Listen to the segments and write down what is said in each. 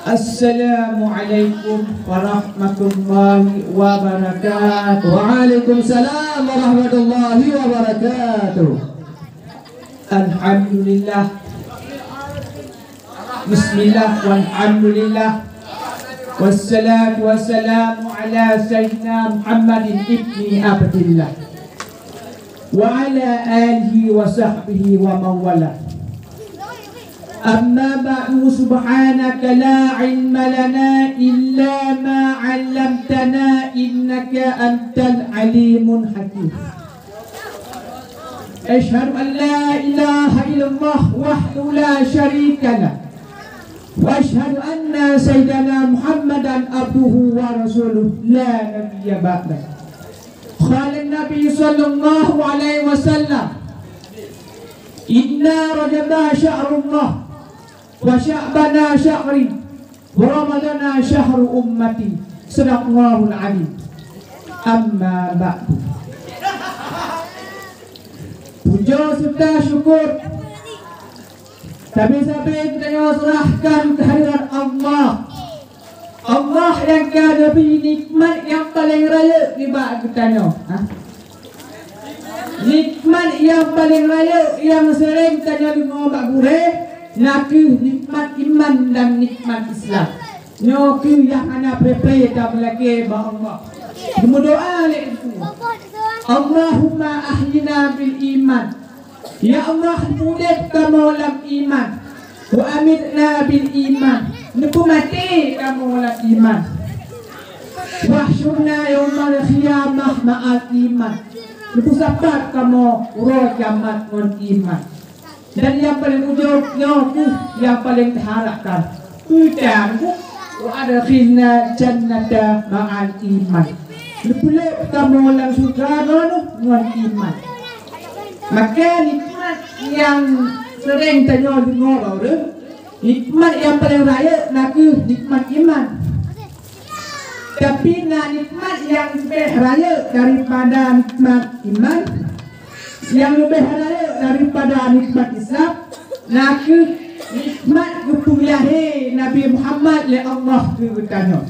Assalamualaikum warahmatullahi wabarakatuh. Waalaikumsalam warahmatullahi wabarakatuh. Alhamdulillah. Bismillah walhamdulillah. Wassalatu wassalamu ala sayyidina Muhammadin ibni Abdillah wa ala alihi wa sahbihi wa mawala. Amma ba'du, subhanaka la ilma lana illa ma 'allamtana innaka antal alimul hakim. Asyhadu an la ilaha illallah wahdahu la syarika lah wa asyhadu anna sayyidana Muhammadan abduhu wa rasuluh la nabiyya ba'dah. Qala an-nabi sallallahu alaihi wasallam, inna rajaba syahrullah wa sya'bana syahri wa ramadana syahru ummati. Sadaqallahul alim. Amma ba'du. Puja serta syukur sabi-sabi kita serahkan kehadiran Allah. Allah yang kada beri nikmat yang paling raya di bawah kita. Nikmat yang paling raya yang sering tanya dengar Pak Gure, naku nikmat iman dan nikmat Islam. Nyoku yang ana prepare tak belake ba Allah. Berdoa le itu. Allahumma ahyina bil iman. Ya Allah, mudah kamu dalam iman. Wa amitna bil iman. Nuku mati kamu dalam iman. Wahsyurna yaumal qiyamah ma'al iman. Nuku sabar kamu roh kiamat dengan iman. Dan yang paling ujung, yang paling diharapkan, kita ada khina jannata ma'al iman. Boleh kamu dalam surga dengan iman. Maka nikmat yang sering tanya dengar baru, nikmat yang paling raya naku nikmat iman. Tapi nikmat yang lebih raya daripada nikmat iman, yang lebih raya daripada nikmat Islam, naku nikmat kepuliahe Nabi Muhammad le Allah tu bertanya.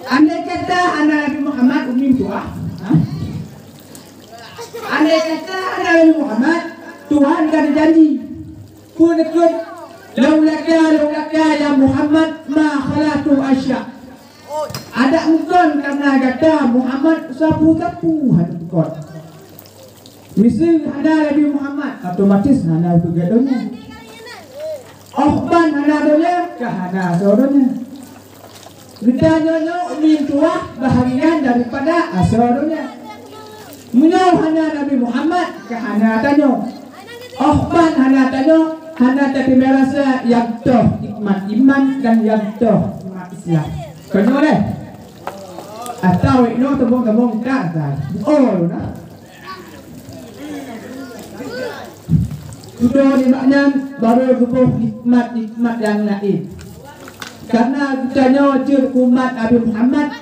Andai kata anak Nabi Muhammad umim tua, andai kata anak Nabi Muhammad Tuhan kan janji, kun laulaka ya Muhammad ma khalatu asya. Ada mungkin karena kata Muhammad sapu-sapu ada tukar. Misal ada Nabi Muhammad, otomatis ada itu gadonya. Ohban ada donya, kahana saudaranya. Kita nyonya umim tua bahagian daripada asalnya. Menyoh hana Nabi Muhammad kahana tanyo. Ohban hana tanyo, hana tapi merasa yang toh nikmat iman dan yang toh nikmat Islam. Kanyo deh. Atau ino tembong tak tak. Oh na. Sudah nikmatnya baru bubuh nikmat yang lain. Karena kita jur umat Nabi Muhammad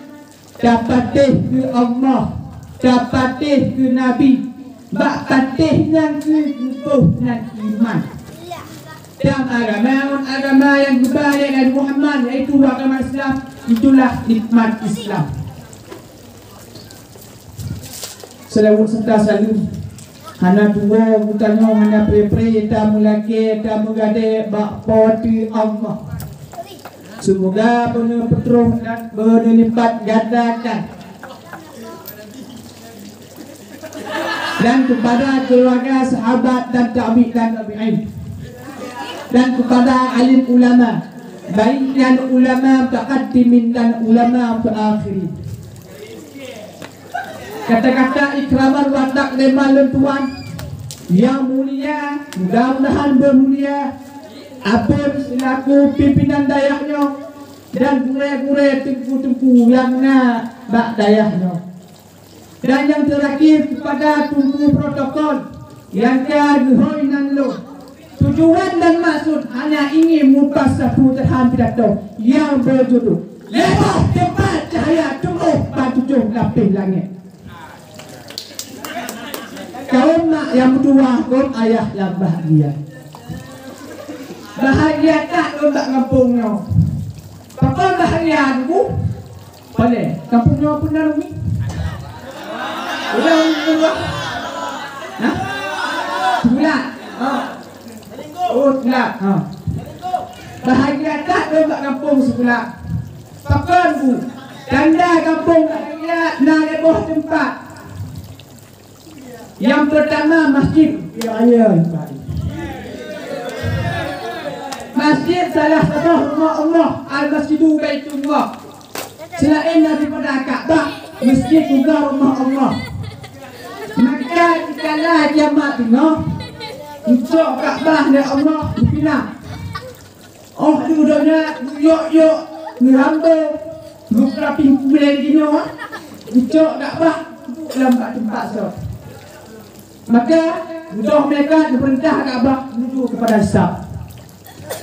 dapat ke Allah, dapat ke Nabi, dapat yang ke bubuh dan iman. Dan agama yang berbalik Nabi Muhammad, yaitu agama Islam, itulah nikmat Islam. Selawat serta salam hana dua bukannya hana pre-pre tamu laki tamu gade bak poti Allah. Semoga benar petrung dan berlipat gandakan. Dan kepada keluarga sahabat dan tabi'in dan tabi'in. Dan kepada alim ulama, baik yang ulama taqaddimin dan ulama terakhirin. Kata-kata ikraman watak lema lentuan yang mulia, mudah-mudahan bermulia. Apa selaku pimpinan dayahnya dan gure-gure tengku-tengku yang bak dayahnya. Dan yang terakhir kepada tunggu protokol yang kagehoi nan lo. Tujuan dan maksud hanya ingin mupas satu terham pidato yang berjudul Lebah Tempat Cahaya Tumbuh Batujuh Lapis Langit. Kaum mak yang berdua, kaum ayah yang bahagia. Bahagia tak lomba kampungnya. Pakon bahagian bu. Boleh. Kampungnya apa nak Umi? Udah. Hah? Bulan. Oh, bulan. Bahagia tak dekat kampung sebelah. Pakon bu. Tanda kampung bahagia nak leboh tempat. Yang pertama masjid raya. Masjid salah satu rumah Allah, Al-Masjidu Baitullah. Selain daripada Kaabah, masjid juga rumah Allah. Maka jikalau jamaah tengah untuk Kaabah dan Allah dipindah. Oh, duduknya yuk ngerambau beberapa bulan gini untuk Kaabah dalam tempat so. Maka budak mereka diperintah Kaabah menuju kepada Sab.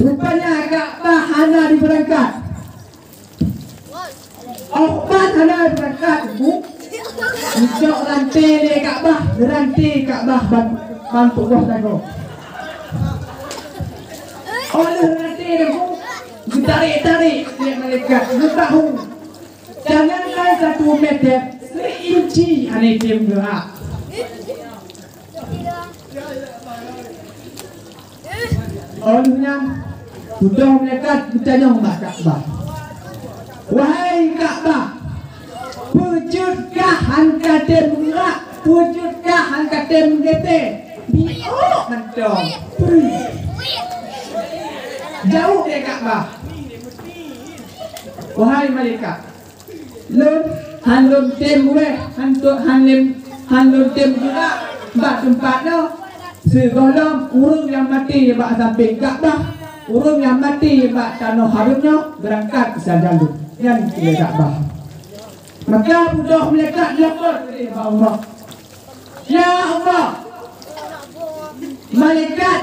Rupanya Kaabah hana diberangkat. Uqbah hana diberangkat bu. Untuk rantai di Kaabah, rantai Kaabah bantu buah tago. Oleh rantai dia bu, ditarik dia mereka, tahu. Janganlah 1 meter, 1 inci ane tim gerak. Olehnya sudah mereka bertanya kepada Kaabah. Wahai Kaabah, wujudkah katem gerak? Wujudkah katem gete? Biok mentong. Jauh dari Kaabah. Wahai malaikat, lum tem weh, lum tem gerak. Bak tempatnya segolong urung yang mati bak samping Kaabah, urung yang mati bak tanah harumnya berangkat ke Sajalu yang ke Kaabah. Maka budak mereka lapor kepada Allah. Ya Allah, malaikat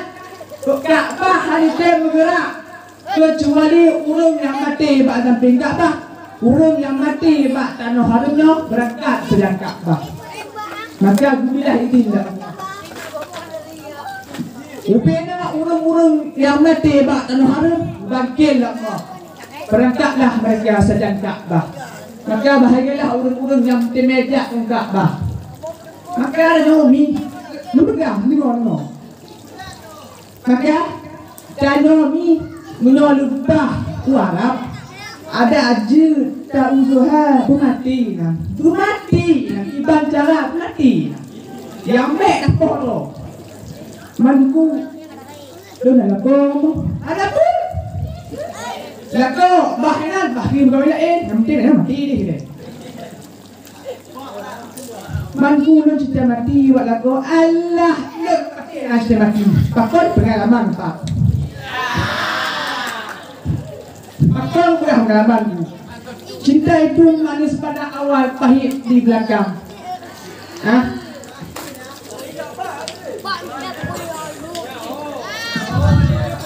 Kaabah hari ini bergerak kecuali urung yang mati bak samping Kaabah, urung yang mati bak tanah harumnya berangkat ke Kaabah. Maka bila itu tidak. Upena urung-urung yang mati bak tanah harum bangkitlah Allah. Berangkatlah mereka sedang Kaabah. Maka bahagialah urung-urung yang temejak ke Kaabah. Maka ada Naomi memegang ni orang. Maka Naomi menyolumpah Arab. Ada aja tak usaha mati nam. Tu mati nam iban cara mati. Yang mek dah polo. Manku dona lago ada pun. Lago bahanan bahim kau lain nanti dah mati deh. Manku lo cerita mati buat lago Allah lo cerita mati. Pakon pengalaman pak. Pakon pengalaman. Cinta itu manis pada awal, pahit di belakang. Hah?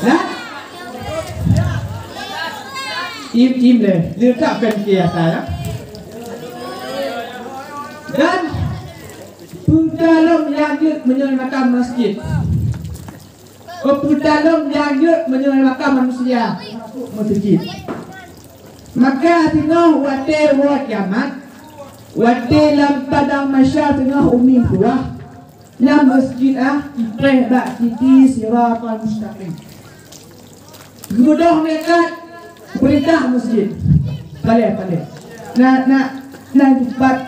Hah? Im deh, letakkan ke atas. Dan Pudalom yang menyelamatkan masjid. Pudalom yang menyelamatkan manusia masjid. Maka tengah wate buat kiamat, wate lam padang masyar tengah umi buah, nam masjid ibrah bak titi siratal mustaqim. Gudoh mereka perintah masjid. Balik. Nak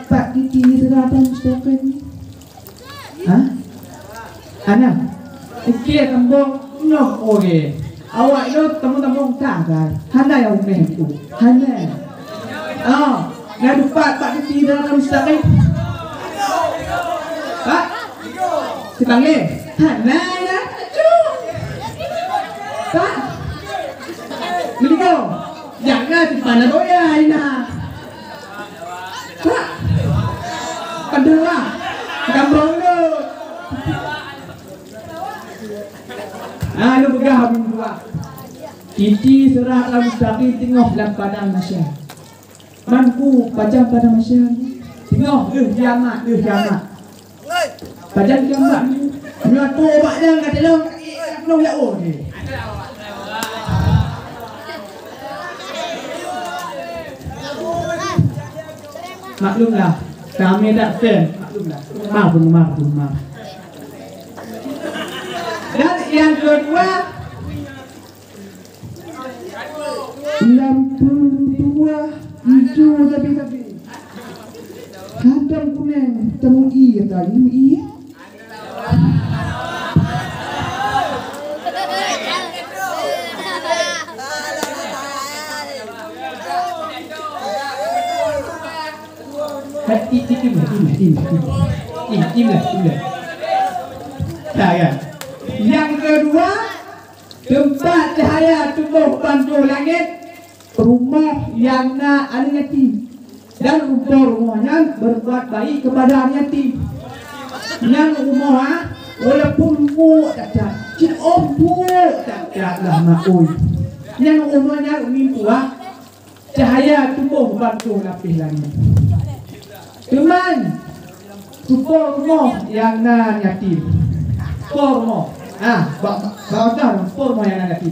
bak titi siratal mustaqim. Hah? Anak, ikir tembong noh oke. Awak itu tembong tak kan? Hana yang umeh itu, hana. Nak dapat bak titi siratal mustaqim. Pak, sepanggil. Hana ya, Pak. Beliau, jangan simpan doya ina. Pak, kedua, kampung lu. Lu begah habis dua. Titi siratal mustaqim tengok dalam padang masyar. Manku pajang padang masyar. Tengok kiamat. Pajang kiamat ni. Nyatu obatnya kata long long ya oh ni. maklumlah kami tak fan, maklumlah. Maaf. Dan yang kedua, lampu tua hijau tapi kadang kuning temu i kata i. Im lah. Ya. Yang kedua, tempat cahaya tumbuh bantu langit, rumah yang nak anak yatim, dan rumahnya berbuat baik kepada anak yatim. Yang rumah walaupun mu tak ada, cik bu tak ada lah makoi. Yang rumahnya tua, cahaya tumbuh bantu lapis langit. Teman, rumah yang nak yatim, rumah. Bawa formo yang ada di.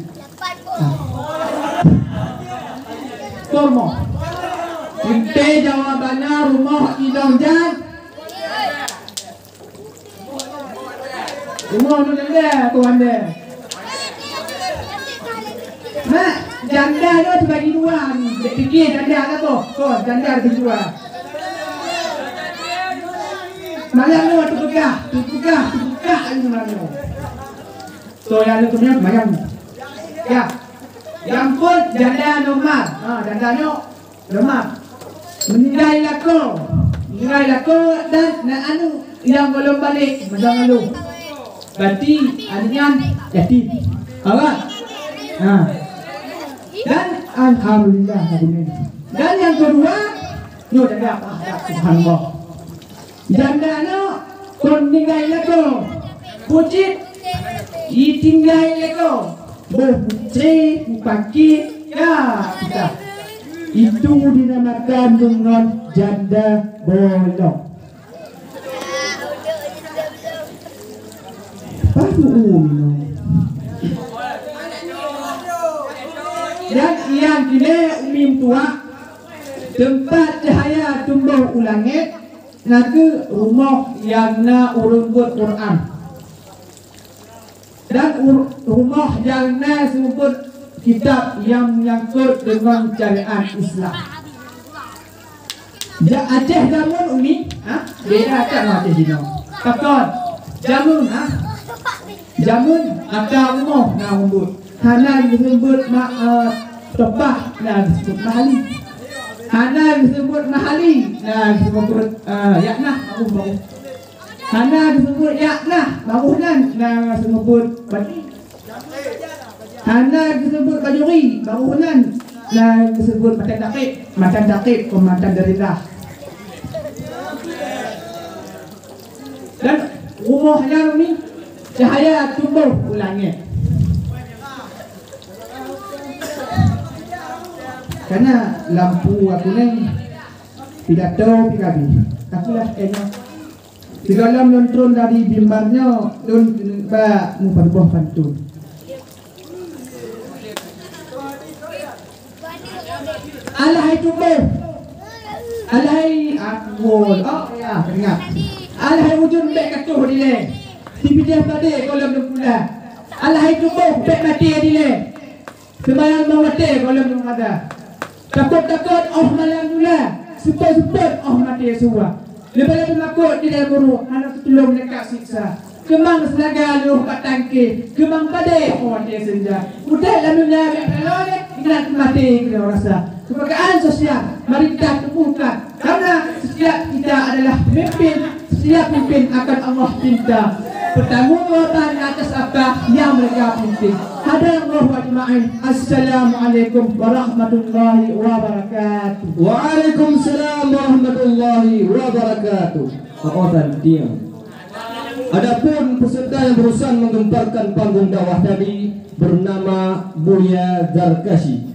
Formo. Inte jawabannya rumah idong jan. Rumah tu janda tuan dia. Mak, janda tu dibagi dua ni. Fikir janda lah tu. Kau janda dibagi dua. Malam tu tukar ni malam. So yang itu punya macam ya, yang pun janda normal, janda normal, meninggal lako dan anu yang belum balik macam lalu, berarti adanya yatim, awak, dan alhamdulillah dan yang kedua, janda apa? Subhanallah, janda kon meninggal lako, pucit. Itinggal leko, buce, pagi, ya kita. Itu dinamakan dengan janda bolong. Dan yang kini umim tua, tempat cahaya tumbuh ulangit, nanti rumah yang na urun buat Quran. Dan rumah yang sebut kitab yang menyangkut dengan syariat Islam. Aceh jamun umi, beda Aceh Aceh dino. Takon, jamun, jamun ada rumah nak umbut. Hanan disebut tebah dan disebut mahali. Hanan disebut mahali dan disebut yaknah aku baru. Hana disebut yaknah, barunan dan disebut bati. Hana disebut bajuri, barunan dan disebut matan dakik, matan deridah. Dan rumahnya ni cahaya tumbuh ulangnya. Karena lampu aku ni tidak tahu pikabi. Akulah enak. Di dalam lontron dari bimbarnya don ba mu berbuah pantun. Alahai tumbuh. Alahai akul. Oh ya, teringat. Alahai ujung bek katuh di le. Di bidang tadi kolam pula. Alahai tumbuh bek mati di le. Sembayang mati kolam ada. Takut malam dula. Supaya mati semua. Lepas itu makut di dalam buruk, anak tolong dekat siksa. Kemang selaga luh kat tangki, kemang padai dia senja. Udah lalu nyari pelone, kita mati kita rasa. Kepekaan sosial, mari kita temukan. Karena setiap kita adalah pemimpin, setiap pemimpin akan Allah pinta. Pertanggungjawaban atas apa yang mereka pimpin. Hadanallahu ajma'in. Assalamualaikum warahmatullahi wabarakatuh. Waalaikumsalam warahmatullahi wabarakatuh. Pakautan diam. Adapun peserta yang berusaha menggemparkan panggung dakwah tadi bernama Buya Zarkashi.